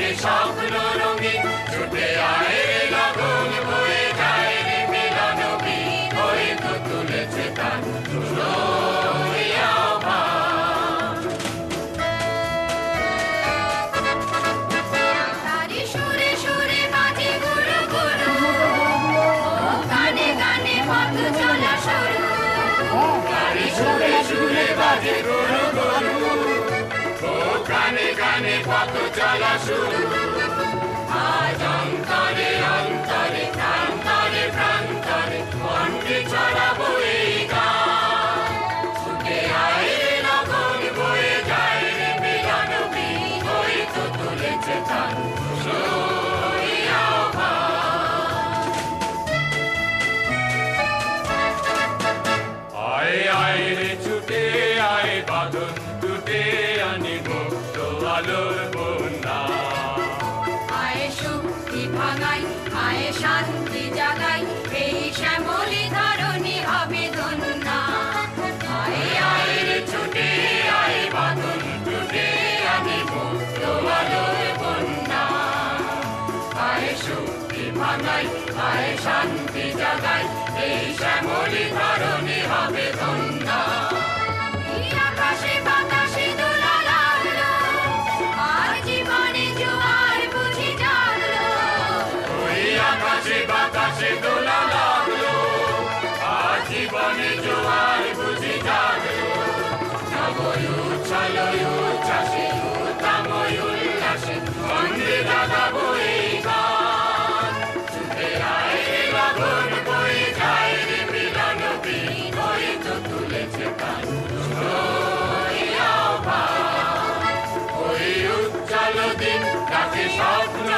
ডাকে স্বপ্ন রঙিন ছুটে আয় রে লগন বয়ে যায় রে মিলন বীর হয়তো তুলেছে তার বাজে গুরু গুরু ও গানে গানে পথ চলা শুরু আজ অন্তরে অন্তরে প্রান্তরে প্রান্তরে মনকে ছড়াবো এই গান ছুটে আয় রে লগন বয়ে যায় রে মিলন বীর হয়তো তুলেছে তার আয় আয় রে ছুটে আয় বাঁধন টুটে আনি মুক্ত আলোর বন্যা আয় শক্তি ভাঙাই আয় শান্তি জাগাই এই শ্যামলি ধরণী হবে ধন্যা আয় আয় রে ছুটে আয় বাঁধন টুটে আনি মুক্ত আলোর বন্যা আয় শক্তি ভাঙাই আয় শান্তি জাগাই এই শ্যামলি ধরণী হবে ধন্যা আকাশে বাতাসে দোলা লাগলো আর জীবনে জোয়ার বুঝি জাগলো ওই আকাশে বাতাসে দোলা লাগলো আর জীবনে জোয়ার বুঝি জাগলো নবই উচ্ছল উচ্ছ্বাসে উত্তময় উল্লাসে বন্দে জাগাবো এই গান ছুটে আয় রে লগন বয়ে যায় রে মিলন বীর হয়তো তুলেছে তার ওই উজ্জ্বল দিন ডাকে স্বপ্ন